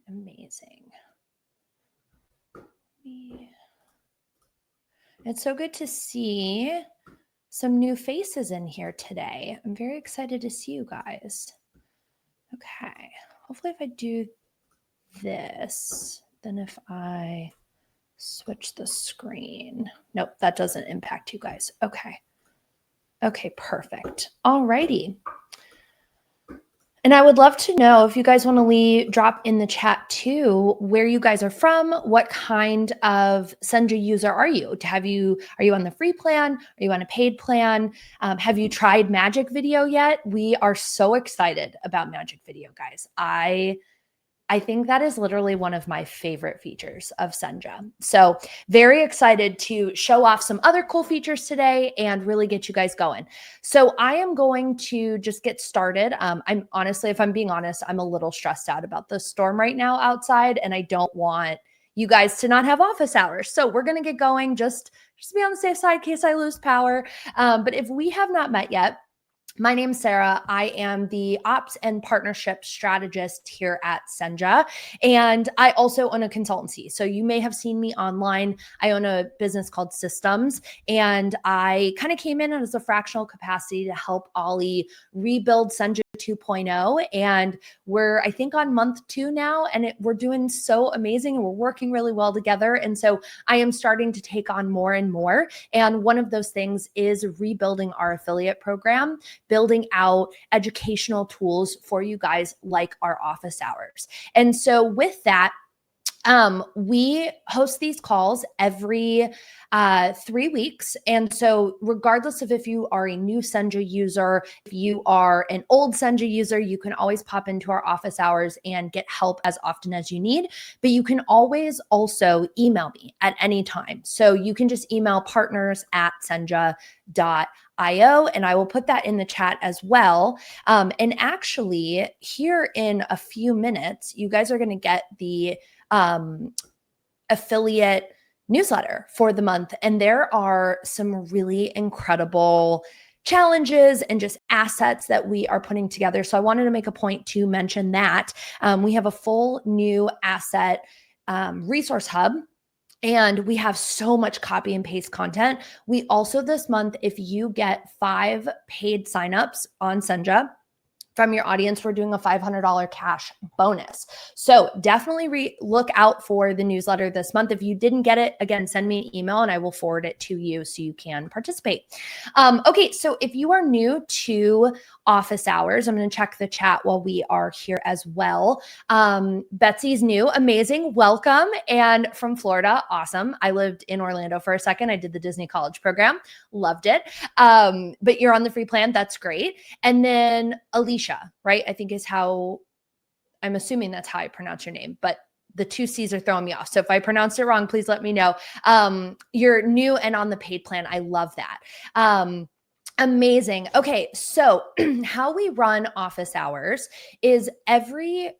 Amazing. It's so good to see some new faces in here today. I'm very excited to see you guys. Okay. Hopefully if I do this, then if I switch the screen. Nope, that doesn't impact you guys. Okay. Okay, perfect. All righty. And I would love to know if you guys want to drop in the chat too, where you guys are from, what kind of Senja user are you? Are you on the free plan? Are you on a paid plan? Have you tried Magic Video yet? We are so excited about Magic Video, guys. I think that is literally one of my favorite features of Senja. So very excited to show off some other cool features today and really get you guys going. So I am going to just get started. I'm honestly, if I'm being honest, I'm a little stressed out about the storm right now outside, and I don't want you guys to not have office hours. So we're going to get going just to be on the safe side in case I lose power. But if we have not met yet, my name's Sarah. I am the ops and partnership strategist here at Senja, and I also own a consultancy. So you may have seen me online. I own a business called Systems, and I kind of came in as a fractional capacity to help Ollie rebuild Senja 2.0. And we're, I think, on month 2 now, and we're doing so amazing, and we're working really well together. And so I am starting to take on more and more. And one of those things is rebuilding our affiliate program, building out educational tools for you guys like our office hours. And so with that, we host these calls every 3 weeks. And so regardless of if you are a new Senja user, if you are an old Senja user, you can always pop into our office hours and get help as often as you need. But you can always also email me at any time. So you can just email partners@senja.io, and I will put that in the chat as well. And actually, here in a few minutes, you guys are going to get the affiliate newsletter for the month. And there are some really incredible challenges and just assets that we are putting together. So I wanted to make a point to mention that we have a full new asset resource hub. And we have so much copy and paste content. We also this month, if you get 5 paid signups on Senja from your audience, we're doing a $500 cash bonus. So definitely look out for the newsletter this month. If you didn't get it, again, send me an email and I will forward it to you so you can participate. Okay, so if you are new to office hours, I'm going to check the chat while we are here as well. Betsy's new, amazing, welcome. And from Florida, awesome. I lived in Orlando for a second. I did the Disney College program, loved it. But you're on the free plan, that's great. And then Alicia, right? I think is how, I'm assuming that's how I pronounce your name, but the 2 C's are throwing me off. So if I pronounced it wrong, please let me know. You're new and on the paid plan. I love that. Amazing. Okay. So how we run office hours is every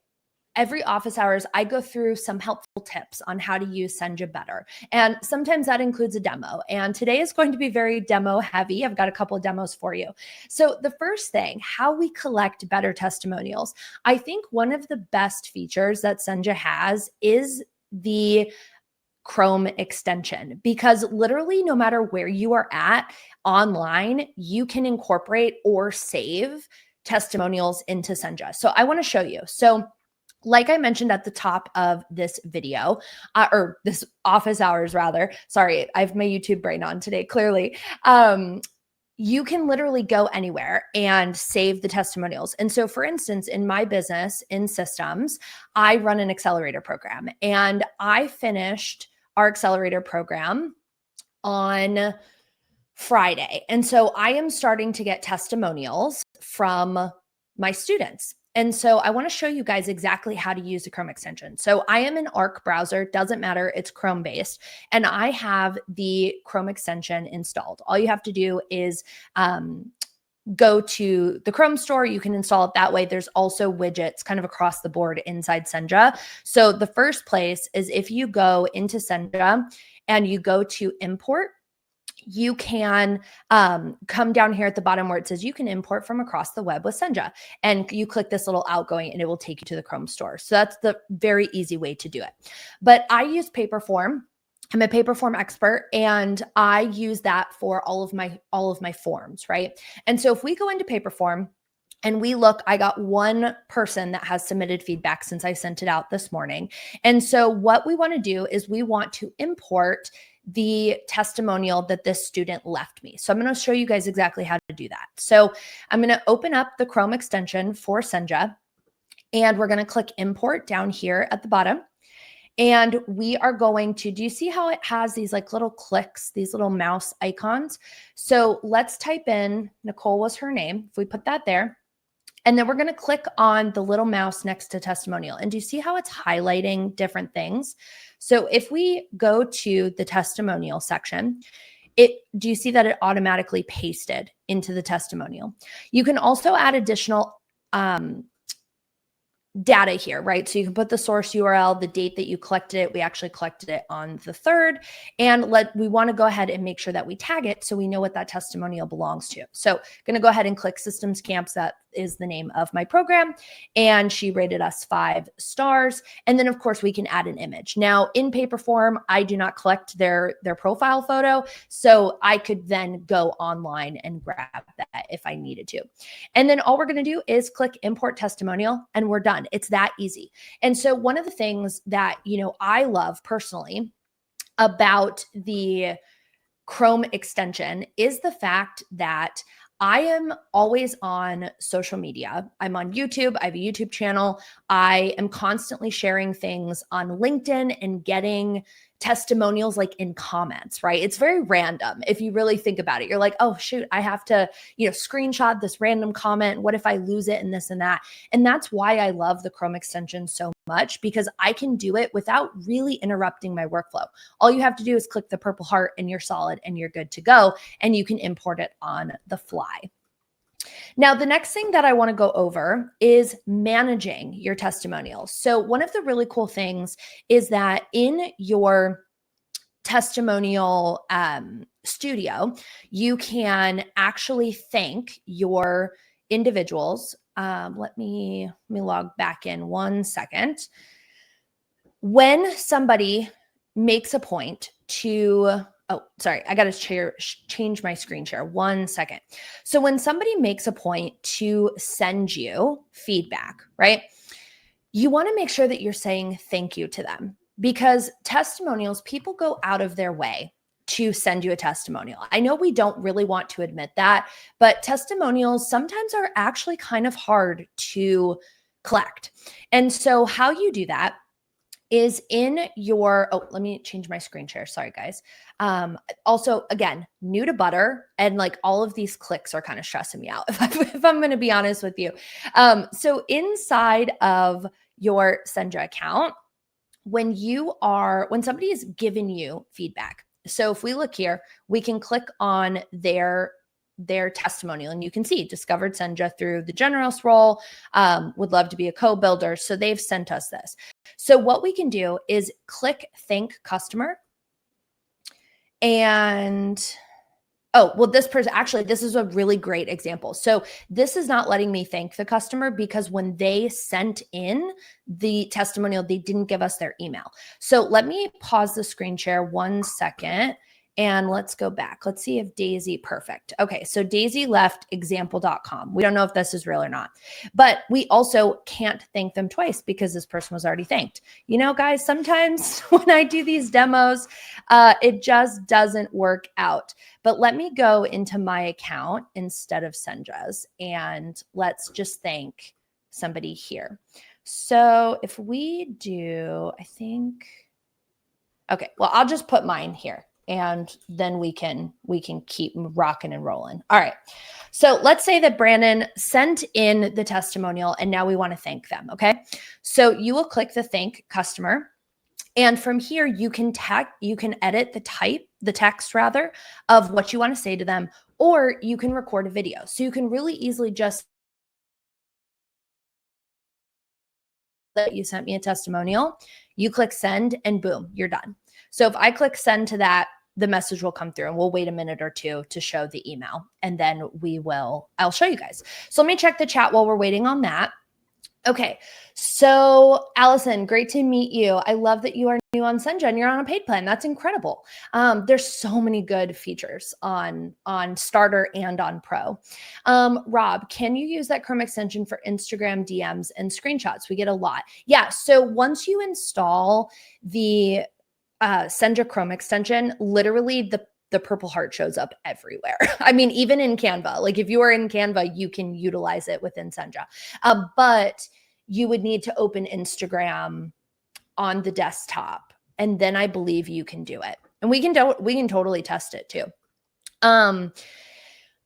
office hours, I go through some helpful tips on how to use Senja better. And sometimes that includes a demo. And today is going to be very demo heavy. I've got a couple of demos for you. So the first thing, how we collect better testimonials. I think one of the best features that Senja has is the Chrome extension, because literally no matter where you are at online, you can incorporate or save testimonials into Senja. So I want to show you. So like I mentioned at the top of this video, or this office hours rather, sorry, I have my YouTube brain on today, clearly. You can literally go anywhere and save the testimonials. And so for instance, in my business in systems, I run an accelerator program, and I finished our accelerator program on Friday. And so I am starting to get testimonials from my students. And so I want to show you guys exactly how to use the Chrome extension. So I am in Arc browser, doesn't matter, it's Chrome based, and I have the Chrome extension installed. All you have to do is go to the Chrome store. You can install it that way. There's also widgets kind of across the board inside Senja. So the first place is if you go into Senja and you go to import, you can come down here at the bottom where it says you can import from across the web with Senja, and you click this little outgoing and it will take you to the Chrome store. So that's the very easy way to do it. But I use Paperform. I'm a Paperform expert, and I use that for all of my forms, right? And so if we go into Paperform and we look, I got one person that has submitted feedback since I sent it out this morning. And so what we want to do is we want to import the testimonial that this student left me. So I'm going to show you guys exactly how to do that. So I'm going to open up the Chrome extension for Senja, and we're going to click import down here at the bottom. And we are going to, do you see how it has these like little clicks, these little mouse icons? So let's type in, Nicole was her name. If we put that there, and then we're going to click on the little mouse next to testimonial. And do you see how it's highlighting different things? So if we go to the testimonial section, do you see that it automatically pasted into the testimonial? You can also add additional data here, right? So you can put the source URL, the date that you collected it. We actually collected it on the 3rd. And we want to go ahead and make sure that we tag it so we know what that testimonial belongs to. So I'm going to go ahead and click Systems Camps. That is the name of my program. And she rated us 5 stars. And then of course we can add an image. Now in Paperform, I do not collect their profile photo. So I could then go online and grab that if I needed to. And then all we're going to do is click import testimonial and we're done. It's that easy. And so one of the things that, I love personally about the Chrome extension is the fact that I am always on social media. I'm on YouTube. I have a YouTube channel. I am constantly sharing things on LinkedIn and getting testimonials like in comments, right? It's very random. If you really think about it, you're like, oh shoot, I have to, screenshot this random comment. What if I lose it and this and that? And that's why I love the Chrome extension so much, because I can do it without really interrupting my workflow. All you have to do is click the purple heart and you're solid and you're good to go. And you can import it on the fly. Now, the next thing that I want to go over is managing your testimonials. So one of the really cool things is that in your testimonial studio, you can actually thank your individuals. Let me log back in 1 second. When somebody makes a point to, I got to change my screen share 1 second. So when somebody makes a point to send you feedback, right? You want to make sure that you're saying thank you to them, because testimonials, people go out of their way to send you a testimonial. I know we don't really want to admit that, but testimonials sometimes are actually kind of hard to collect. And so how you do that is in your, let me change my screen share. Sorry, guys. Also, again, new to Butter, and like all of these clicks are kind of stressing me out if I'm going to be honest with you. So inside of your Senja account, when somebody is giving you feedback. So if we look here, we can click on their testimonial, and you can see discovered Senja through the generous role, would love to be a co-builder. So they've sent us this. So what we can do is click thank customer. And this person, actually, this is a really great example. So this is not letting me thank the customer because when they sent in the testimonial, they didn't give us their email. So let me pause the screen share 1 second. And let's go back. Let's see if Daisy, perfect. Okay, so Daisy left example.com. We don't know if this is real or not, but we also can't thank them twice because this person was already thanked. Guys, sometimes when I do these demos, it just doesn't work out. But let me go into my account instead of Senja's, and let's just thank somebody here. So if we do, okay, well, I'll just put mine here, and then we can keep rocking and rolling. All right. So let's say that Brandon sent in the testimonial and now we want to thank them. Okay. So you will click the thank customer. And from here, you can edit the text of what you want to say to them, or you can record a video. So you can really easily just that you sent me a testimonial, you click send and boom, you're done. So if I click send to that, the message will come through, and we'll wait a minute or two to show the email, and then I'll show you guys. So let me check the chat while we're waiting on that. Okay, so Allison, great to meet you. I love that you are new on Senja and you're on a paid plan. That's incredible. There's so many good features on Starter and on Pro. Rob, can you use that Chrome extension for Instagram DMs and screenshots? We get a lot. Yeah, so once you install the Senja Chrome extension, literally the purple heart shows up everywhere. I mean, even in Canva, like if you are in Canva, you can utilize it within Senja. But you would need to open Instagram on the desktop, and then I believe you can do it. And we can totally test it too.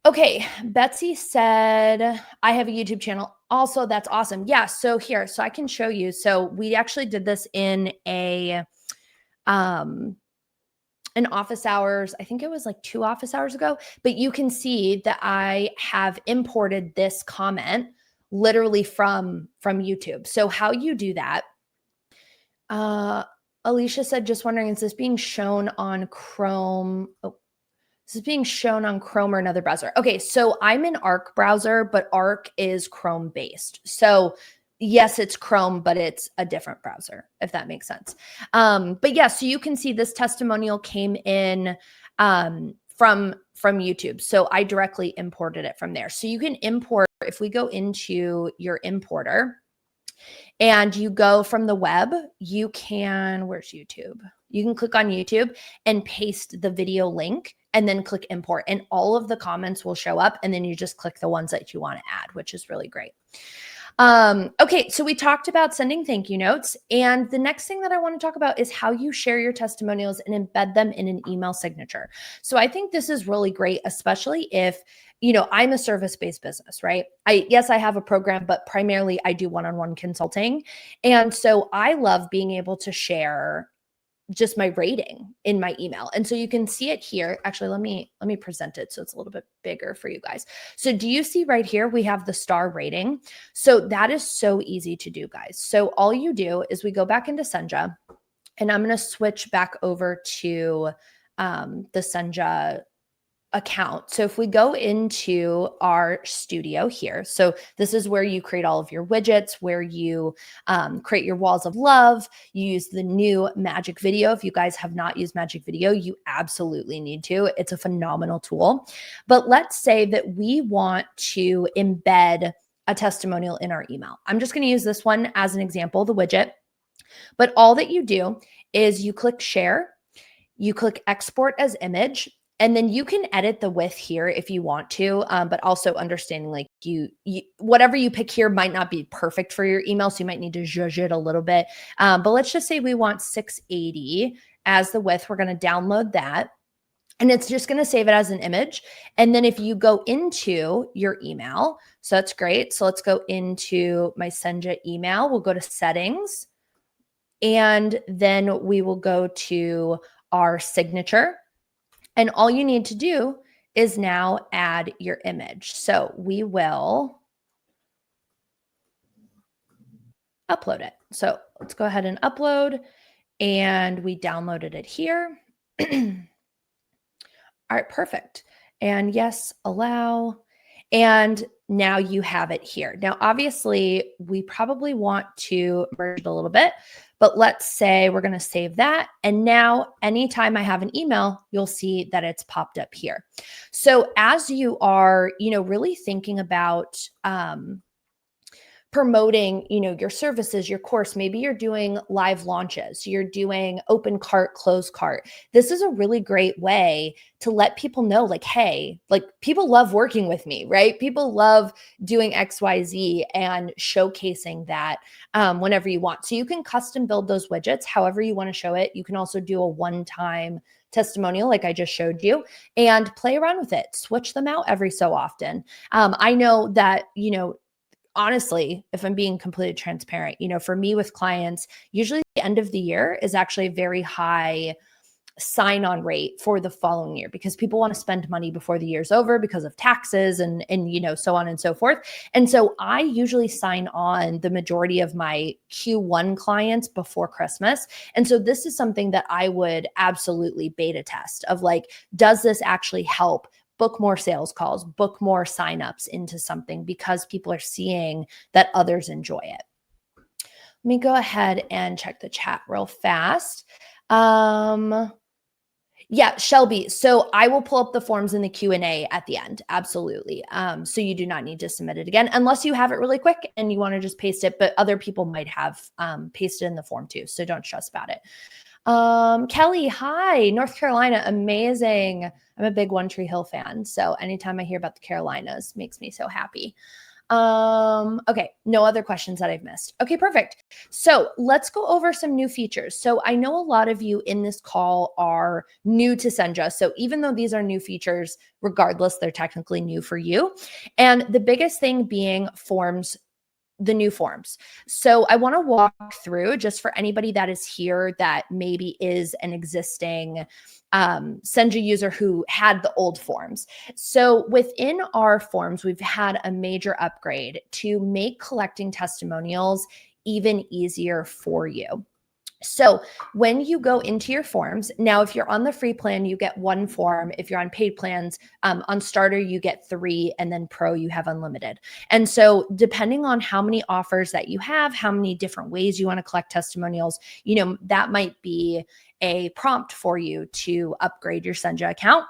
Okay, Betsy said, I have a YouTube channel. Also, that's awesome. Yeah, so I can show you. So we actually did this in in office hours. I think it was like 2 office hours ago, but you can see that I have imported this comment literally from YouTube. So how you do that, Alicia said, just wondering, is this being shown on Chrome? Oh, this is being shown on Chrome or another browser. Okay, so I'm in Arc browser, but Arc is Chrome based. So yes, it's Chrome, but it's a different browser, if that makes sense. But yeah, so you can see this testimonial came in from YouTube. So I directly imported it from there. So you can import, if we go into your importer and you go from the web, you can, where's YouTube? You can click on YouTube and paste the video link and then click import, and all of the comments will show up, and then you just click the ones that you want to add, which is really great. Okay, so we talked about sending thank you notes, and the next thing that I want to talk about is how you share your testimonials and embed them in an email signature. So I think this is really great, especially if, I'm a service-based business, right? Yes, I have a program, but primarily I do one-on-one consulting. And so I love being able to share just my rating in my email. And so you can see it here. Actually, let me present it so it's a little bit bigger for you guys. So do you see right here, we have the star rating. So that is so easy to do, guys. So all you do is we go back into Senja, and I'm going to switch back over to the Senja account. So if we go into our studio here, so this is where you create all of your widgets, where you create your walls of love. You use the new Magic Video. If you guys have not used Magic Video, you absolutely need to. It's a phenomenal tool. But let's say that we want to embed a testimonial in our email. I'm just going to use this one as an example, the widget. But all that you do is you click share, you click export as image, and then you can edit the width here if you want to, but also understanding like you whatever you pick here might not be perfect for your email, so you might need to zhuzh it a little bit. But let's just say we want 680 as the width. We're going to download that, and it's just going to save it as an image. And then if you go into your email, so that's great. So let's go into my Senja email. We'll go to settings, and then we will go to our signature. And all you need to do is now add your image. So we will upload it. So let's go ahead and upload, and we downloaded it here. All right, perfect. And yes, allow. And now you have it here. Now, obviously, we probably want to merge it a little bit, but let's say we're going to save that. And now anytime I have an email, you'll see that it's popped up here. So as you are, really thinking about promoting, your services, your course, maybe you're doing live launches, you're doing open cart, closed cart. This is a really great way to let people know, like, hey, like people love working with me, right? People love doing XYZ and showcasing that whenever you want. So you can custom build those widgets however you want to show it. You can also do a one-time testimonial like I just showed you and play around with it. Switch them out every so often. I know that, honestly, if I'm being completely transparent, for me with clients, usually the end of the year is actually a very high sign-on rate for the following year, because people want to spend money before the year's over because of taxes and so on and so forth. And so I usually sign on the majority of my Q1 clients before Christmas. And so this is something that I would absolutely beta test of like, does this actually help book more sales calls, book more signups into something because people are seeing that others enjoy it. Let me go ahead and check the chat real fast. Yeah, Shelby. So I will pull up the forms in the Q&A at the end. Absolutely. So you do not need to submit it again unless you have it really quick and you want to just paste it, but other people might have pasted in the form too. So don't stress about it. Kelly, hi, North Carolina. Amazing. I'm a big One Tree Hill fan. So anytime I hear about the Carolinas makes me so happy. Okay, no other questions that I've missed. Okay, perfect. So let's go over some new features. So I know a lot of you in this call are new to Senja. So even though these are new features, regardless, they're technically new for you. And the biggest thing being forms, the new forms. So I want to walk through, just for anybody that is here that maybe is an existing Senja user who had the old forms. So within our forms, we've had a major upgrade to make collecting testimonials even easier for you. So when you go into your forms, now, if you're on the free plan, you get one form. If you're on paid plans, on starter, you get 3, and then pro, you have unlimited. And so depending on how many offers that you have, how many different ways you want to collect testimonials, that might be a prompt for you to upgrade your Senja account.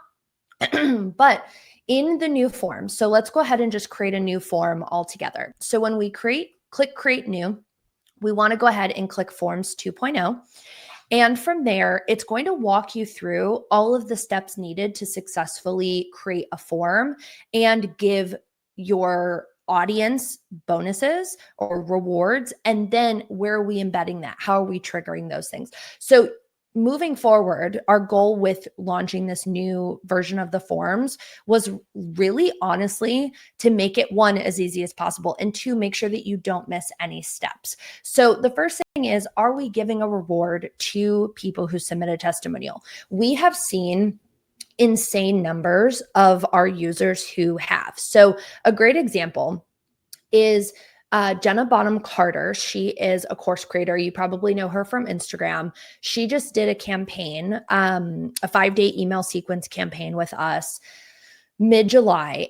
But in the new form, so let's go ahead and just create a new form altogether. So when we click create new, we want to go ahead and click Forms 2.0. And from there, it's going to walk you through all of the steps needed to successfully create a form and give your audience bonuses or rewards. And then where are we embedding that? How are we triggering those things? So moving forward, our goal with launching this new version of the forms was really honestly to make it, one, as easy as possible, and two, make sure that you don't miss any steps. So the first thing is, are we giving a reward to people who submit a testimonial? We have seen insane numbers of our users who have. So a great example is Jenna Bonham Carter. She is a course creator. You probably know her from Instagram. She just did a campaign, a 5-day email sequence campaign with us mid-July.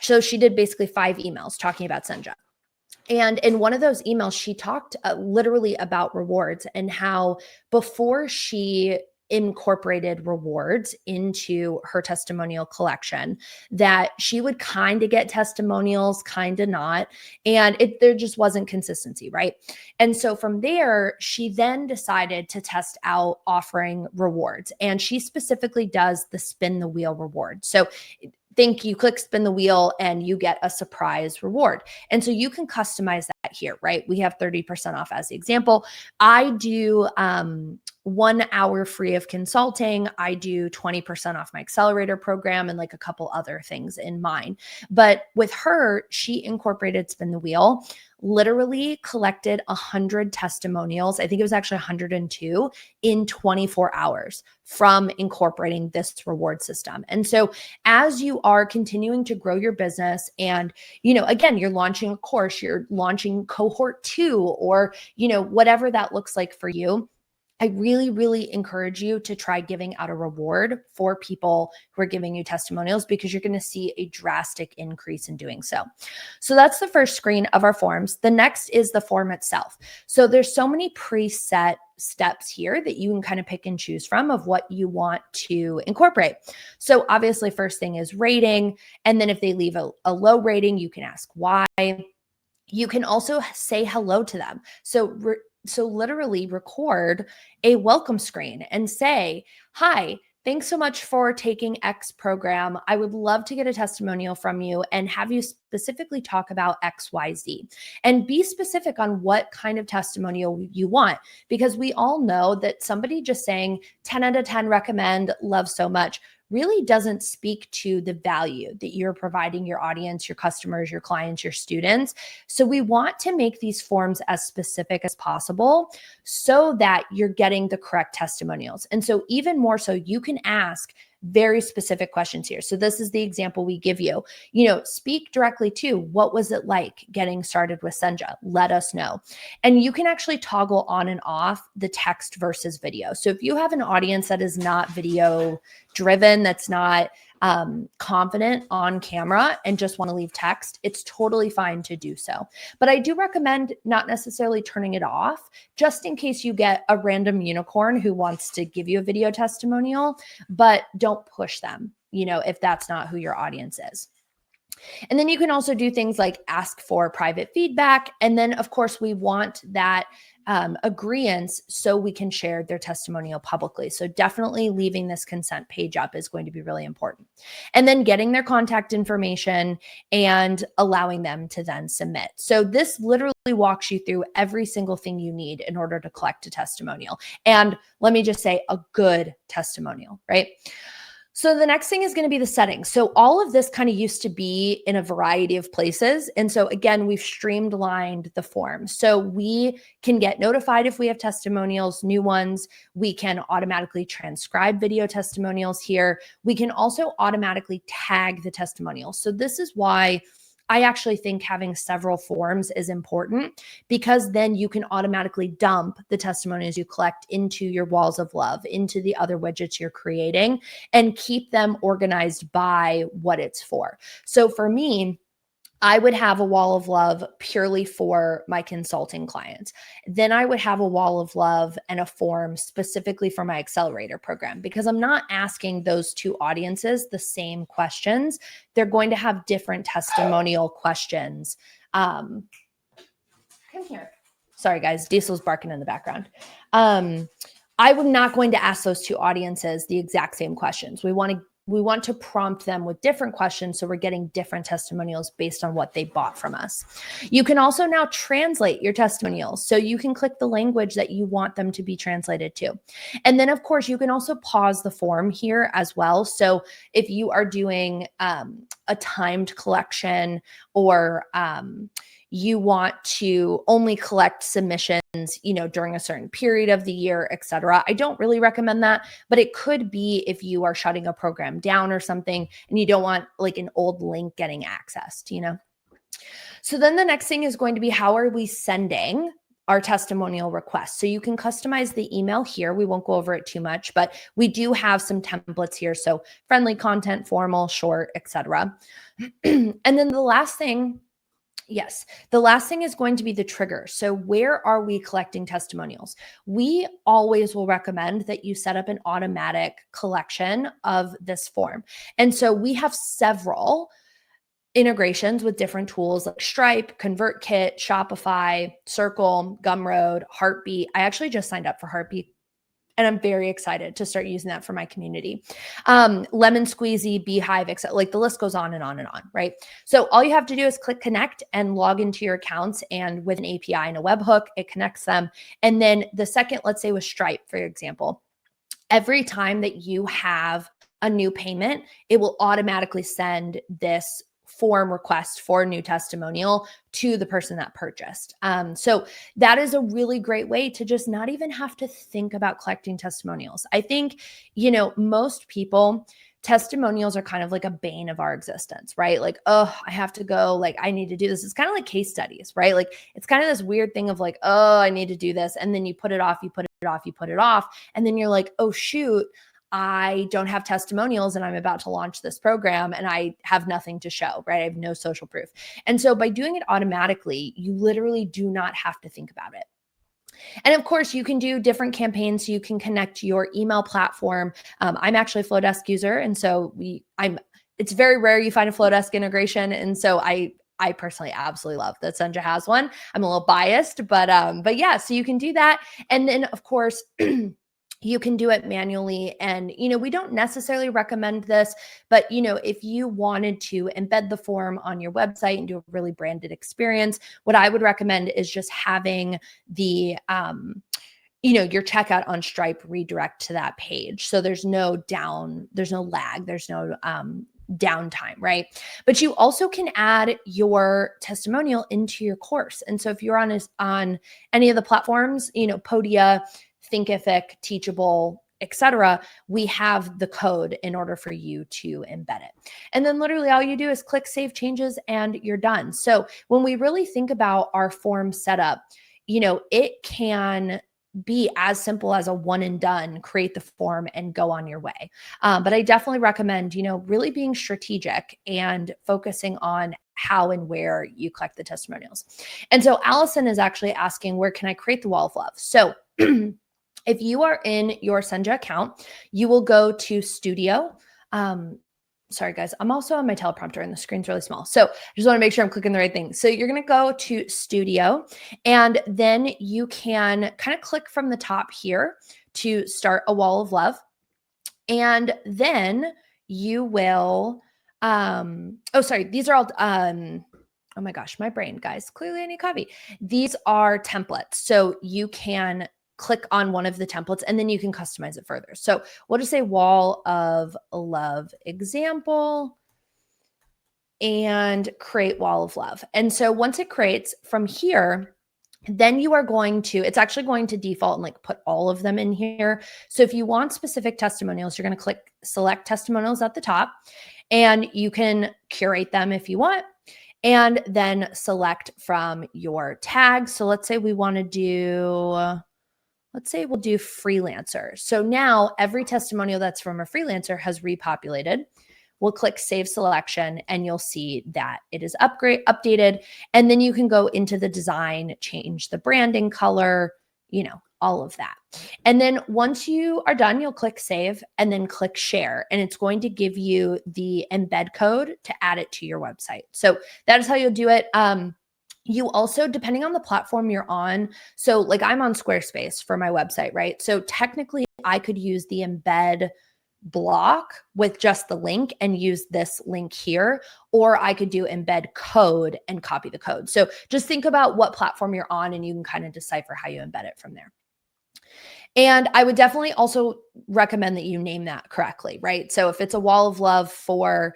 So she did basically 5 emails talking about Senja. And in one of those emails, she talked literally about rewards and how before she incorporated rewards into her testimonial collection, that she would kind of get testimonials, kind of not. And there just wasn't consistency, right? And so from there, she then decided to test out offering rewards. And she specifically does the spin the wheel reward. So think you click spin the wheel and you get a surprise reward. And so you can customize that here, right? We have 30% off as the example. I do 1 hour free of consulting. I do 20% off my accelerator program and like a couple other things in mine. But with her, she incorporated spin the wheel, literally collected 100 testimonials. I think it was actually 102 in 24 hours from incorporating this reward system. And so as you are continuing to grow your business and, again, you're launching a course, you're launching cohort 2, or, whatever that looks like for you, I really, really encourage you to try giving out a reward for people who are giving you testimonials, because you're going to see a drastic increase in doing so. So that's the first screen of our forms. The next is the form itself. So there's so many preset steps here that you can kind of pick and choose from of what you want to incorporate. So obviously, first thing is rating. And then if they leave a low rating, you can ask why. You can also say hello to them. So literally record a welcome screen and say, hi, thanks so much for taking X program. I would love to get a testimonial from you and have you specifically talk about XYZ. And be specific on what kind of testimonial you want, because we all know that somebody just saying 10 out of 10 recommend, love so much, really doesn't speak to the value that you're providing your audience, your customers, your clients, your students. So we want to make these forms as specific as possible so that you're getting the correct testimonials. And so even more so, you can ask very specific questions here. So this is the example we give you. Speak directly to, what was it like getting started with Senja? Let us know. And you can actually toggle on and off the text versus video. So if you have an audience that is not video driven, that's not confident on camera and just want to leave text, it's totally fine to do so. But I do recommend not necessarily turning it off, just in case you get a random unicorn who wants to give you a video testimonial, but don't push them, if that's not who your audience is. And then you can also do things like ask for private feedback. And then, of course, we want that agreeance so we can share their testimonial publicly. So definitely leaving this consent page up is going to be really important. And then getting their contact information and allowing them to then submit. So this literally walks you through every single thing you need in order to collect a testimonial. And let me just say, a good testimonial, right? So the next thing is going to be the settings. So all of this kind of used to be in a variety of places. And so again, we've streamlined the form. So we can get notified if we have testimonials, new ones. We can automatically transcribe video testimonials here. We can also automatically tag the testimonials. So this is why I actually think having several forms is important, because then you can automatically dump the testimonials you collect into your walls of love, into the other widgets you're creating, and keep them organized by what it's for. So for me, I would have a wall of love purely for my consulting clients. Then I would have a wall of love and a form specifically for my accelerator program, because I'm not asking those two audiences the same questions. They're going to have different testimonial questions. Come here. Sorry, guys. Diesel's barking in the background. I'm not going to ask those two audiences the exact same questions. We want to prompt them with different questions, so we're getting different testimonials based on what they bought from us. You can also now translate your testimonials. So you can click the language that you want them to be translated to. And then, of course, you can also pause the form here as well. So if you are doing a timed collection, or you want to only collect submissions, during a certain period of the year, et cetera. I don't really recommend that, but it could be if you are shutting a program down or something and you don't want like an old link getting accessed, So then the next thing is going to be, how are we sending our testimonial requests? So you can customize the email here. We won't go over it too much, but we do have some templates here. So friendly content, formal, short, et cetera. And then the last thing is going to be the trigger. So where are we collecting testimonials? We always will recommend that you set up an automatic collection of this form. And so we have several integrations with different tools like Stripe, ConvertKit, Shopify, Circle, Gumroad, Heartbeat. I actually just signed up for Heartbeat, and I'm very excited to start using that for my community. Lemon Squeezy, Beehive, etc. Like the list goes on and on and on, right? So all you have to do is click connect and log into your accounts, and with an API and a webhook, it connects them. And then the second, let's say with Stripe, for example, every time that you have a new payment, it will automatically send this form request for a new testimonial to the person that purchased. So that is a really great way to just not even have to think about collecting testimonials. I think, most people, testimonials are kind of like a bane of our existence, right? Like, oh, I have to go, like, I need to do this. It's kind of like case studies, right? Like, it's kind of this weird thing of like, oh, I need to do this. And then you put it off, you put it off, you put it off. And then you're like, oh, shoot, I don't have testimonials and I'm about to launch this program and I have nothing to show, right? I have no social proof. And so by doing it automatically, you literally do not have to think about it. And of course, you can do different campaigns. So you can connect your email platform. I'm actually a Flowdesk user. And so it's very rare you find a Flowdesk integration. And so I personally absolutely love that Senja has one. I'm a little biased, but yeah, so you can do that. And then of course, you can do it manually. And, we don't necessarily recommend this, but, if you wanted to embed the form on your website and do a really branded experience, what I would recommend is just having the your checkout on Stripe redirect to that page. So there's no lag, there's no downtime, right? But you also can add your testimonial into your course. And so if you're on any of the platforms, Podia, Thinkific, Teachable, etc., we have the code in order for you to embed it. And then literally all you do is click save changes and you're done. So when we really think about our form setup, it can be as simple as a one and done, create the form and go on your way. But I definitely recommend, really being strategic and focusing on how and where you collect the testimonials. And so Allison is actually asking, where can I create the wall of love? So if you are in your Senja account, you will go to Studio. Sorry, guys, I'm also on my teleprompter and the screen's really small. So I just want to make sure I'm clicking the right thing. So you're going to go to Studio, and then you can kind of click from the top here to start a wall of love. And then you will, these are all, oh my gosh, my brain, guys, clearly I need coffee. These are templates. So you can click on one of the templates and then you can customize it further. So we'll just say wall of love example and create wall of love. And so once it creates from here, then you are it's actually going to default and put all of them in here. So if you want specific testimonials, you're going to click select testimonials at the top and you can curate them if you want. And then select from your tags. So let's say we want to do, we'll do freelancer. So now every testimonial that's from a freelancer has repopulated. We'll click save selection and you'll see that it is updated. And then you can go into the design, change the branding color, all of that. And then once you are done, you'll click save and then click share. And it's going to give you the embed code to add it to your website. So that is how you'll do it. You also, depending on the platform you're on, so I'm on Squarespace for my website, right? So technically I could use the embed block with just the link and use this link here, or I could do embed code and copy the code. So just think about what platform you're on and you can kind of decipher how you embed it from there. And I would definitely also recommend that you name that correctly, right? So if it's a wall of love for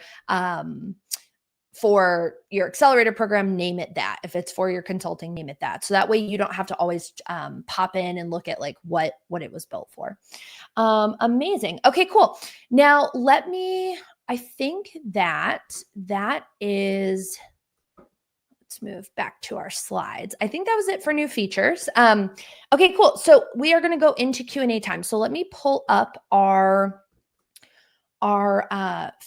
your accelerator program, name it that. If it's for your consulting, name it that. So that way you don't have to always pop in and look at what it was built for. Amazing. Okay, cool. Now I think that is, let's move back to our slides. I think that was it for new features. Okay, cool. So we are going to go into Q&A time. So let me pull up our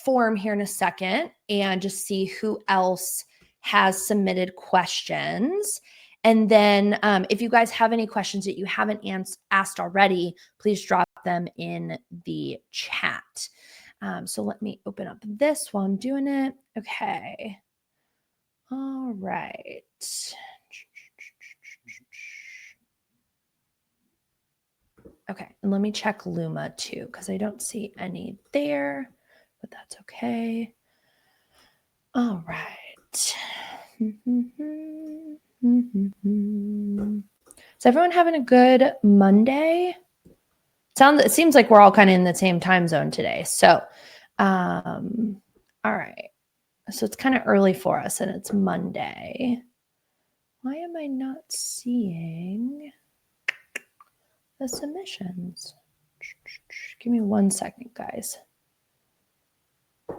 form here in a second and just see who else has submitted questions. And then if you guys have any questions that you haven't asked already, please drop them in the chat. So let me open up this while I'm doing it. Okay. All right. Okay, and let me check Luma too, because I don't see any there, but that's okay. All right. Is everyone having a good Monday? It seems like we're all kind of in the same time zone today. So, all right. So it's kind of early for us and it's Monday. Why am I not seeing the submissions? Give me 1 second, guys. Let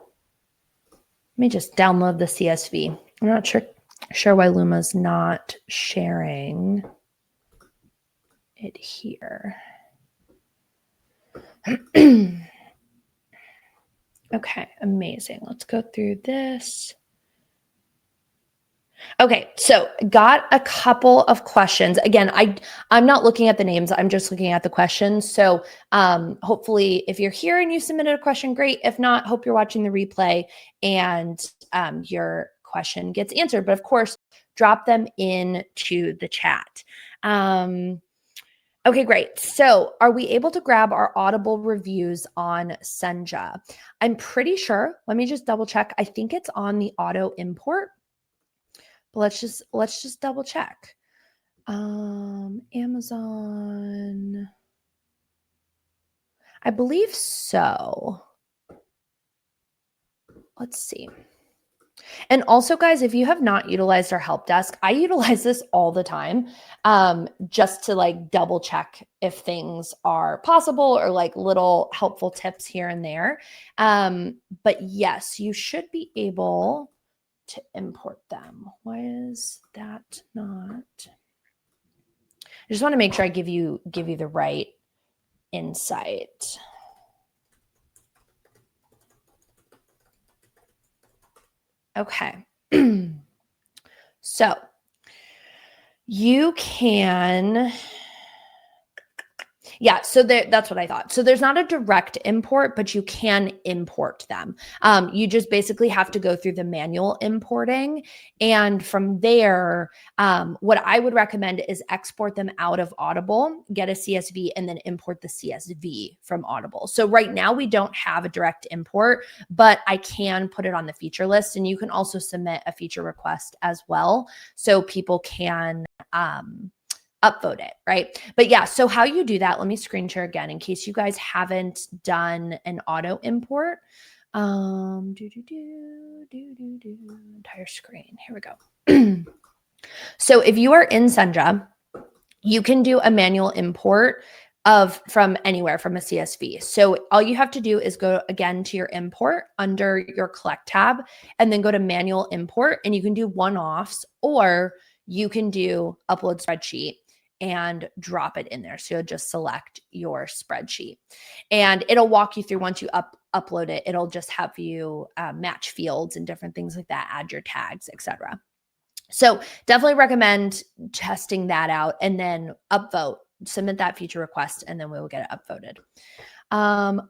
me just download the CSV. I'm not sure why Luma's not sharing it here. Okay, amazing. Let's go through this. Okay, so got a couple of questions. Again, I'm not looking at the names. I'm just looking at the questions. So hopefully if you're here and you submitted a question, great. If not, hope you're watching the replay and your question gets answered. But of course, drop them into the chat. Okay, great. So are we able to grab our Audible reviews on Senja? I'm pretty sure. Let me just double check. I think it's on the auto import. But let's just double check. Amazon. I believe so. Let's see. And also, guys, if you have not utilized our help desk, I utilize this all the time, just to like double check if things are possible or like little helpful tips here and there. But yes, you should be able to import them. Why is that not? I just want to make sure I give you the right insight. Okay. So you can, yeah, so that's what I thought. So there's not a direct import, but you can import them. You just basically have to go through the manual importing. And from there, what I would recommend is export them out of Audible, get a CSV, and then import the CSV from Audible. So right now we don't have a direct import, but I can put it on the feature list. And you can also submit a feature request as well, so people can upvote it, right? But yeah, so how you do that, let me screen share again in case you guys haven't done an auto import. Entire screen. Here we go. So if you are in Senja, you can do a manual import from anywhere from a CSV. So all you have to do is go again to your import under your collect tab and then go to manual import, and you can do one-offs, or you can do upload spreadsheet and drop it in there. So you'll just select your spreadsheet and it'll walk you through. Once you upload it, it'll just have you match fields and different things like that, add your tags, etc. So definitely recommend testing that out and then upvote, submit that feature request, and then we will get it upvoted.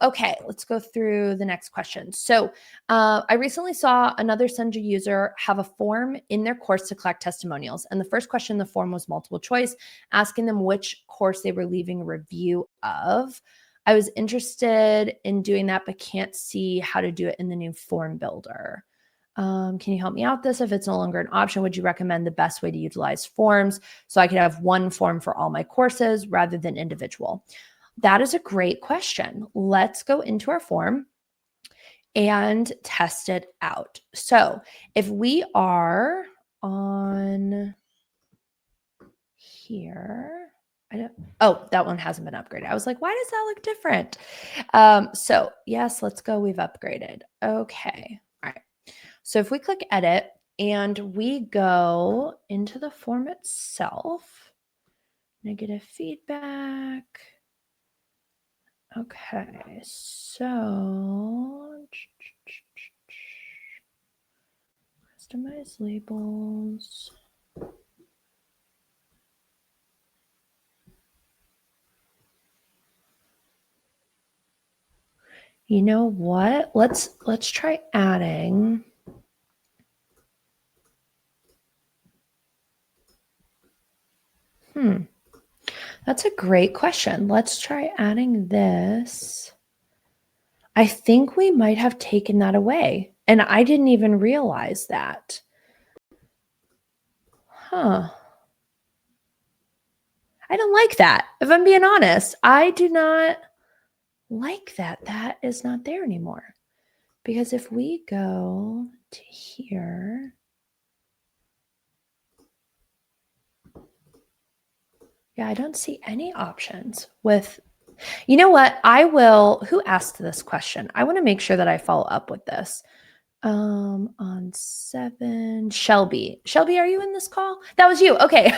Okay, let's go through the next question. So I recently saw another Senja user have a form in their course to collect testimonials. And the first question in the form was multiple choice, asking them which course they were leaving a review of. I was interested in doing that, but can't see how to do it in the new form builder. Can you help me out this? If it's no longer an option, would you recommend the best way to utilize forms so I could have one form for all my courses rather than individual? That is a great question. Let's go into our form and test it out. So if we are on here, that one hasn't been upgraded. I was like, why does that look different? So yes, let's go. We've upgraded. Okay. All right. So if we click edit and we go into the form itself, negative feedback. Okay, so customize labels. You know what? Let's try adding. That's a great question. Let's try adding this. I think we might have taken that away, and I didn't even realize that. Huh. I don't like that. If I'm being honest, I do not like that. That is not there anymore. Because if we go to here, yeah, I don't see any options with, you know what? Who asked this question? I want to make sure that I follow up with this. On 7, Shelby, are you in this call? That was you. Okay.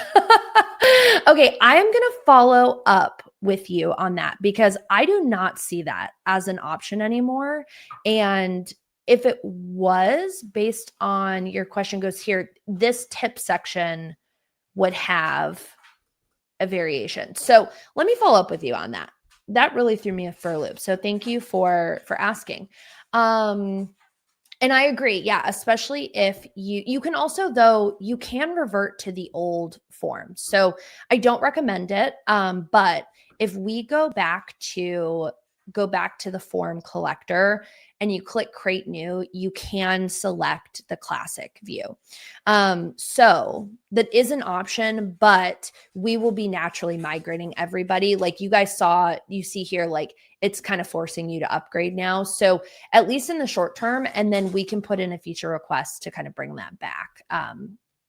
Okay. I am going to follow up with you on that because I do not see that as an option anymore. And if it was based on your question goes here, this tip section would have a variation. So let me follow up with you on that. That really threw me for a loop. So thank you for asking. And I agree. Yeah. Especially if you can also, though, you can revert to the old form. So I don't recommend it. But if we go back to the form collector and you click create new, you can select the classic view. So that is an option, but we will be naturally migrating everybody. Like you guys you see here, like it's kind of forcing you to upgrade now. So at least in the short term, and then we can put in a feature request to kind of bring that back.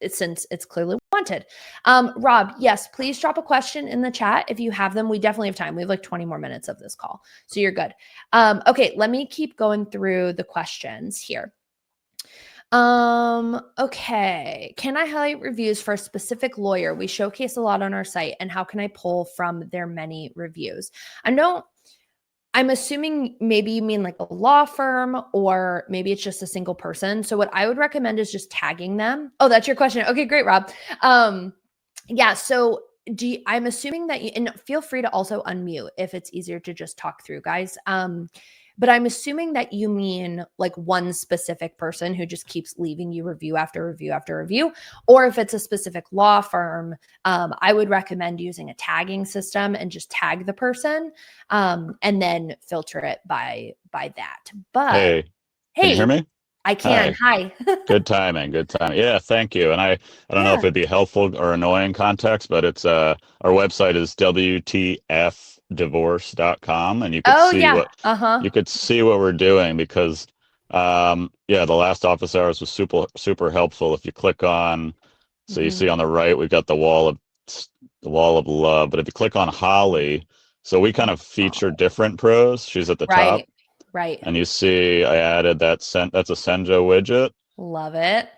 Since it's clearly wanted. Rob, yes, please drop a question in the chat if you have them. We definitely have time. We have like 20 more minutes of this call, so you're good. Okay, let me keep going through the questions here. Okay. Can I highlight reviews for a specific lawyer we showcase a lot on our site, and how can I pull from their many reviews? I'm assuming maybe you mean like a law firm, or maybe it's just a single person. So what I would recommend is just tagging them. Oh, that's your question. Okay, great, Rob. Yeah. So I'm assuming that and feel free to also unmute if it's easier to just talk through, guys. But I'm assuming that you mean like one specific person who just keeps leaving you review after review after review, or if it's a specific law firm, I would recommend using a tagging system and just tag the person, and then filter it by that. But Can you hear me? I can. Hi. Good timing. Good timing. Yeah, thank you. And I don't know if it'd be helpful or annoying context, but it's our website is WTFdivorce.com, and you could see what we're doing, because the last office hours was super helpful. If you click on, so you see on the right, we've got the wall of love, but if you click on Holly, so we kind of feature different pros. She's at the top. Right. And you see I added that's a Senja widget. Love it.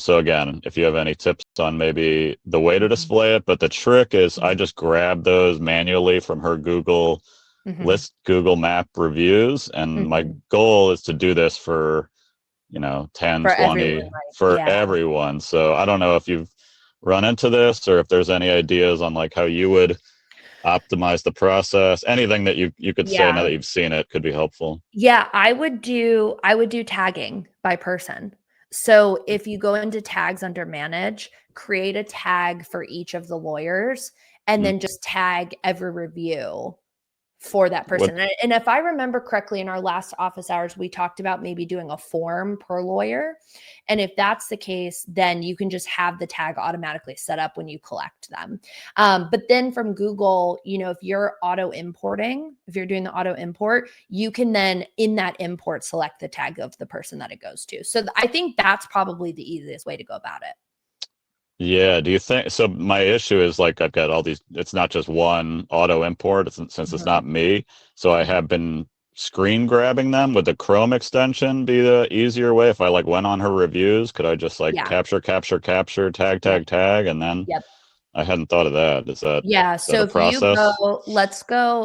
So again, if you have any tips on maybe the way to display it, but the trick is I just grab those manually from her Google Map reviews. And my goal is to do this for, 10, for 20, everyone. So I don't know if you've run into this, or if there's any ideas on like how you would optimize the process. Anything that you could say now that you've seen it could be helpful. Yeah, I would do tagging by person. So if you go into tags under manage, create a tag for each of the lawyers, and then just tag every review for that person. And if I remember correctly, in our last office hours, we talked about maybe doing a form per lawyer. And if that's the case, then you can just have the tag automatically set up when you collect them. But then from Google, if you're if you're doing the auto import, you can then in that import select the tag of the person that it goes to. So I think that's probably the easiest way to go about it. Yeah. Do you think so? My issue is like I've got all these, it's not just one auto import since it's not me. So I have been screen grabbing them. Would the Chrome extension be the easier way? If I like went on her reviews, could I just like capture, tag, and then I hadn't thought of that. Is that so a process?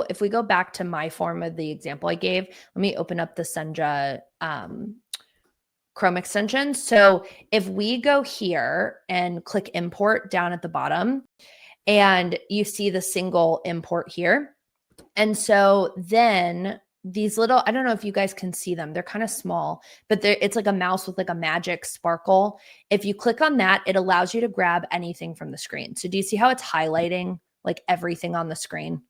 If we go back to my form of the example I gave, let me open up the Senja Chrome extension. So if we go here and click import down at the bottom, and you see the single import here. And so then these little, I don't know if you guys can see them. They're kind of small, but it's like a mouse with like a magic sparkle. If you click on that, it allows you to grab anything from the screen. So do you see how it's highlighting like everything on the screen?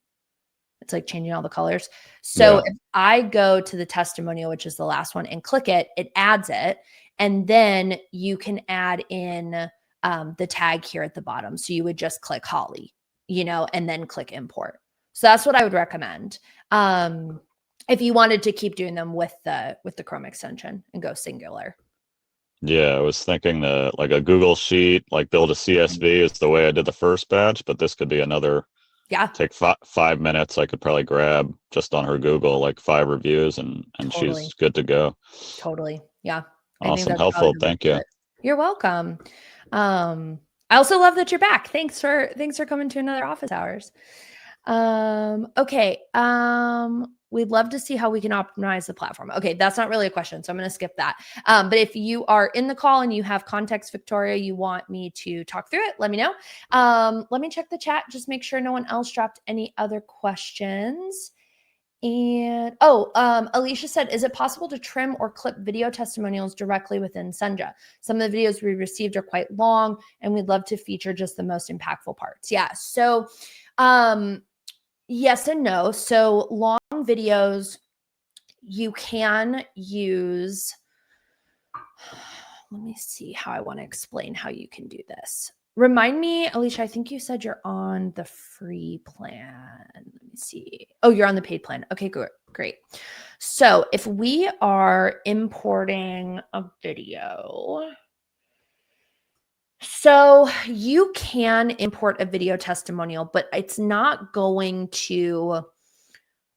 It's like changing all the colors. So if I go to the testimonial, which is the last one, and click it, it adds it. And then you can add in the tag here at the bottom. So you would just click Holly, and then click import. So that's what I would recommend. If you wanted to keep doing them with the Chrome extension and go singular. Yeah, I was thinking that like a Google Sheet, like build a CSV is the way I did the first batch, but this could be another. Take 5 minutes. I could probably grab just on her Google like 5 reviews, and she's good to go. Totally. Yeah. Awesome. Helpful. Thank you. You're welcome. I also love that you're back. Thanks for coming to another office hours. Okay. We'd love to see how we can optimize the platform. Okay, that's not really a question, so I'm going to skip that. But if you are in the call and you have context, Victoria, you want me to talk through it, let me know. Let me check the chat, just make sure no one else dropped any other questions. And Alicia said, is it possible to trim or clip video testimonials directly within Senja? Some of the videos we received are quite long, and we'd love to feature just the most impactful parts. Yeah. So, yes and no. So long videos, you can use, let me see how I want to explain how you can do this. Remind me, Alicia, I think you said you're on the free plan. Let me see. Oh, you're on the paid plan. Okay, good. Great. So if we are importing a video, so you can import a video testimonial, but it's not going to,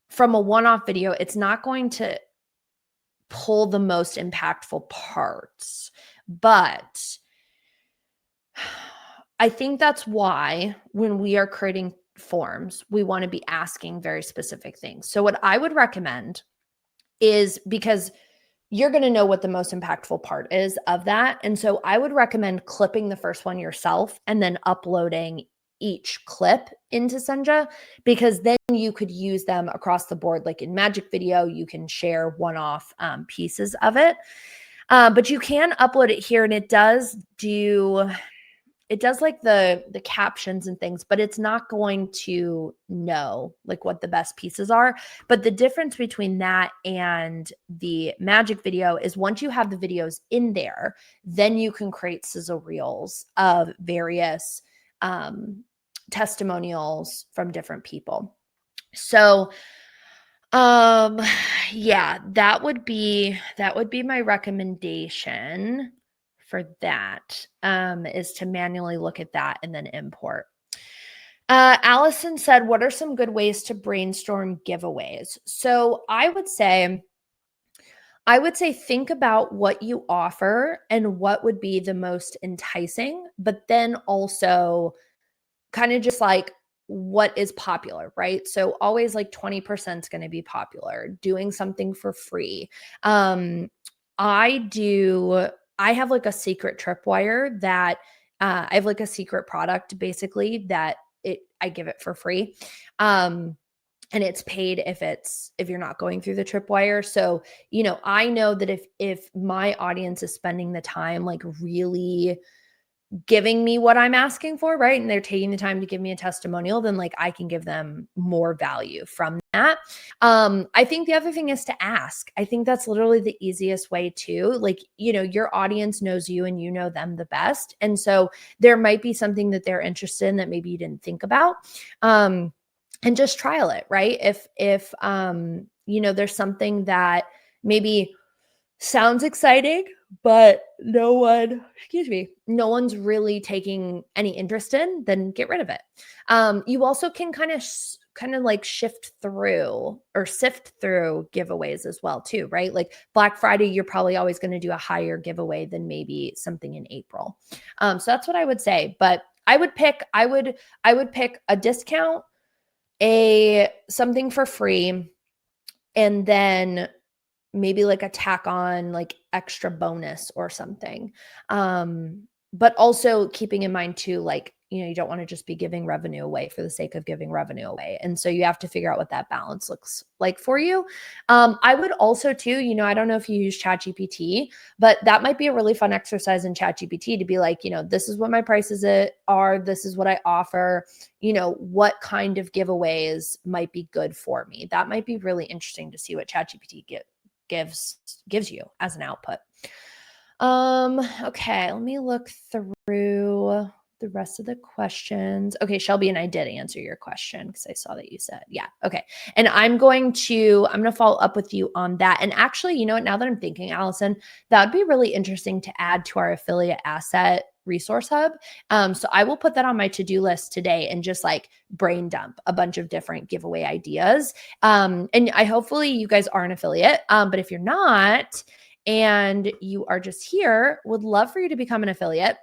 from a one-off video, it's not going to pull the most impactful parts. But I think that's why when we are creating forms, we want to be asking very specific things. So what I would recommend is, because you're going to know what the most impactful part is of that. And so I would recommend clipping the first one yourself and then uploading each clip into Senja, because then you could use them across the board. Like in Magic Video, you can share one-off pieces of it. But you can upload it here, and it does like the captions and things, but it's not going to know like what the best pieces are. But the difference between that and the Magic Video is once you have the videos in there, then you can create sizzle reels of various testimonials from different people. So yeah, that would be my recommendation for that, is to manually look at that and then import. Allison said, what are some good ways to brainstorm giveaways? So I would say think about what you offer and what would be the most enticing, but then also kind of just like what is popular, right? So always like 20% is going to be popular, doing something for free. I have like a secret tripwire that I have like a secret product basically that I give it for free. And it's paid if you're not going through the tripwire. So, I know that if my audience is spending the time like really giving me what I'm asking for, right, and they're taking the time to give me a testimonial, then like I can give them more value from that. I think the other thing is to ask. I think that's literally the easiest way too. Like, your audience knows you and you know them the best. And so there might be something that they're interested in that maybe you didn't think about. And just trial it, right? If there's something that maybe sounds exciting, but no one's really taking any interest in, then get rid of it. You also can kind of like sift through giveaways as well too, right? Like Black Friday, you're probably always going to do a higher giveaway than maybe something in April. So that's what I would say. But I would pick a discount, something for free, and then maybe like a tack on like extra bonus or something. But also keeping in mind too, like, you don't want to just be giving revenue away for the sake of giving revenue away. And so you have to figure out what that balance looks like for you. I would also too, I don't know if you use ChatGPT, but that might be a really fun exercise in ChatGPT to be like, this is what my prices are. This is what I offer. What kind of giveaways might be good for me. That might be really interesting to see what ChatGPT gives you as an output. Okay, let me look through the rest of the questions. Okay, Shelby, and I did answer your question because I saw that you said, yeah, okay. And I'm going to follow up with you on that. And actually, you know what, now that I'm thinking, Allison, that would be really interesting to add to our affiliate asset resource hub. So I will put that on my to-do list today and just like brain dump a bunch of different giveaway ideas. And hopefully you guys are an affiliate. But if you're not, and you are just here, would love for you to become an affiliate.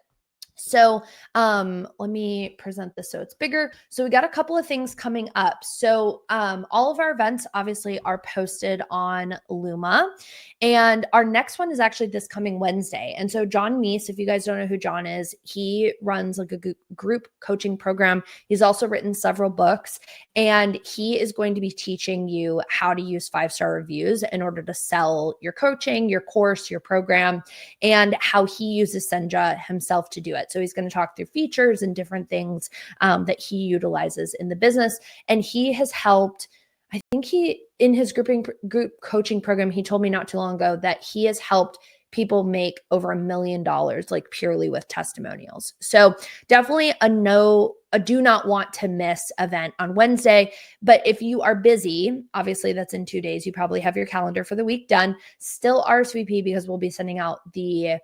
So let me present this so it's bigger. So we got a couple of things coming up. So all of our events obviously are posted on Luma. And our next one is actually this coming Wednesday. And so John Meese, if you guys don't know who John is, he runs like a group coaching program. He's also written several books. And he is going to be teaching you how to use 5-star reviews in order to sell your coaching, your course, your program, and how he uses Senja himself to do it. So he's going to talk through features and different things that he utilizes in the business. And he has helped I think he, in his group coaching program, he told me not too long ago that he has helped people make over $1 million, like purely with testimonials. So definitely a do not want to miss event on Wednesday. But if you are busy, obviously that's in 2 days, you probably have your calendar for the week done, still RSVP, because we'll be sending out the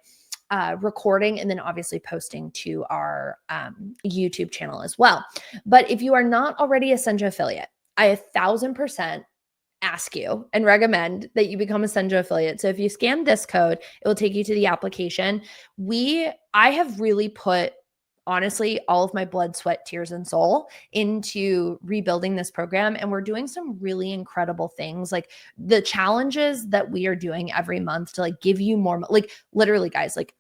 recording and then obviously posting to our YouTube channel as well. But if you are not already a Senja affiliate, I 1,000% ask you and recommend that you become a Senja affiliate. So if you scan this code, it will take you to the application. I have really put, honestly, all of my blood, sweat, tears, and soul into rebuilding this program. And we're doing some really incredible things. Like the challenges that we are doing every month to like give you more, like literally guys, like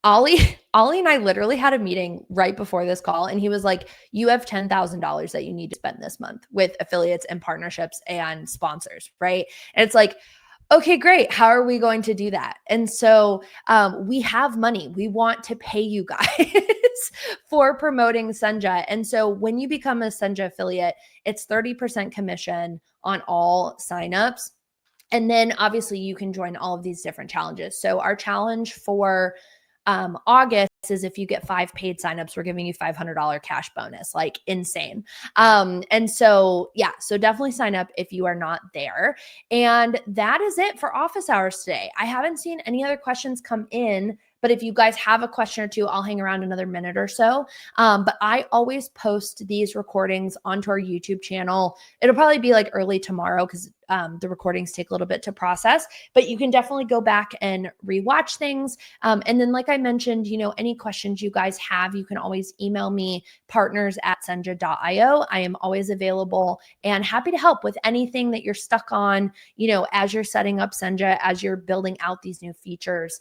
Ollie and I literally had a meeting right before this call, and he was like, you have $10,000 that you need to spend this month with affiliates and partnerships and sponsors, right? And it's like, okay, great. How are we going to do that? And so we have money. We want to pay you guys for promoting Senja. And so when you become a Senja affiliate, it's 30% commission on all signups. And then obviously you can join all of these different challenges. So our challenge for August is if you get 5 paid signups, we're giving you $500 cash bonus, like insane. And so, yeah, so definitely sign up if you are not there. And that is it for office hours today. I haven't seen any other questions come in, but if you guys have a question or two, I'll hang around another minute or so. But I always post these recordings onto our YouTube channel. It'll probably be like early tomorrow because the recordings take a little bit to process, but you can definitely go back and rewatch things. And then, like I mentioned, any questions you guys have, you can always email me, partners@senja.io. I am always available and happy to help with anything that you're stuck on, as you're setting up Senja, as you're building out these new features.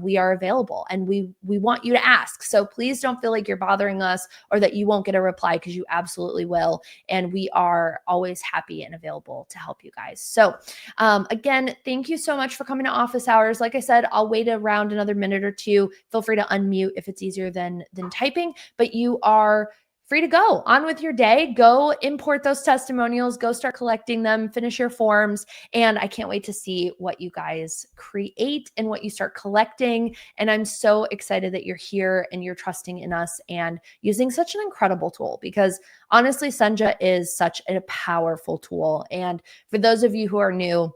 We are available and we want you to ask. So please don't feel like you're bothering us or that you won't get a reply, because you absolutely will. And we are always happy and available to help you guys. So again, thank you so much for coming to office hours. Like I said, I'll wait around another minute or two. Feel free to unmute if it's easier than typing, but you are free to go on with your day. Go import those testimonials, go start collecting them, finish your forms. And I can't wait to see what you guys create and what you start collecting. And I'm so excited that you're here and you're trusting in us and using such an incredible tool, because honestly, Senja is such a powerful tool. And for those of you who are new,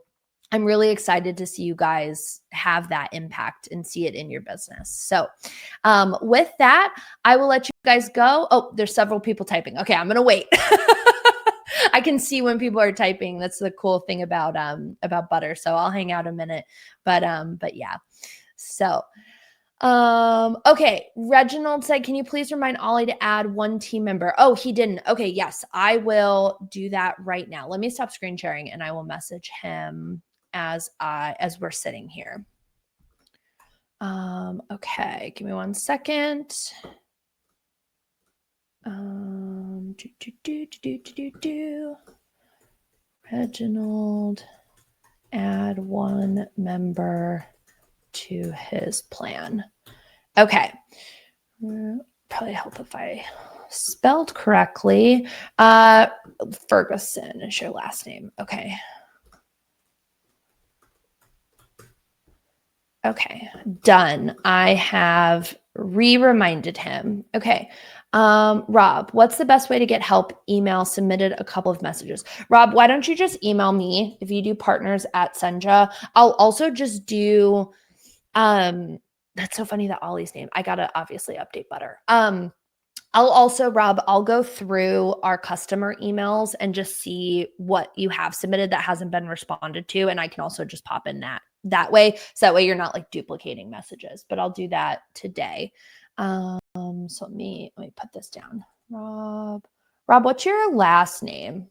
I'm really excited to see you guys have that impact and see it in your business. So with that, I will let you guys go. Oh, there's several people typing. Okay, I'm going to wait. I can see when people are typing. That's the cool thing about Butter. So I'll hang out a minute. But yeah. So okay. Reginald said, can you please remind Ollie to add 1 team member? Oh, he didn't. Okay. Yes, I will do that right now. Let me stop screen sharing and I will message him as we're sitting here. Okay. Give me 1 second. Reginald, add 1 member to his plan. Okay. Probably help if I spelled correctly. Ferguson is your last name. Okay. Okay, done. I have reminded him. Okay. Rob, what's the best way to get help? Email, submitted a couple of messages. Rob, why don't you just email me if you do partners@Senja? I'll also just do, that's so funny that Ollie's name. I gotta obviously update Butter. I'll also, Rob, I'll go through our customer emails and just see what you have submitted that hasn't been responded to. And I can also just pop in that way. So that way you're not like duplicating messages, but I'll do that today. So let me put this down. Rob, what's your last name?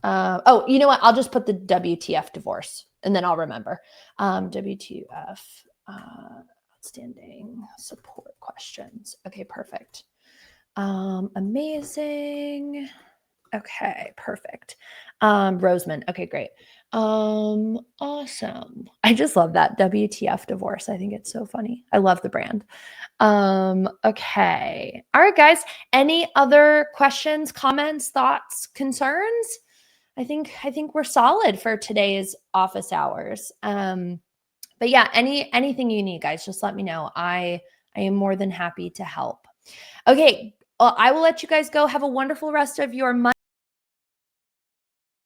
Oh, you know what? I'll just put the WTF divorce and then I'll remember. WTF, outstanding support questions. Okay, perfect. Amazing. Okay, perfect. Roseman. Okay, great. Awesome. I just love that WTF divorce. I think it's so funny. I love the brand. Okay. All right, guys. Any other questions, comments, thoughts, concerns? I think we're solid for today's office hours. But yeah, anything you need, guys, just let me know. I am more than happy to help. Okay, well, I will let you guys go. Have a wonderful rest of your Monday.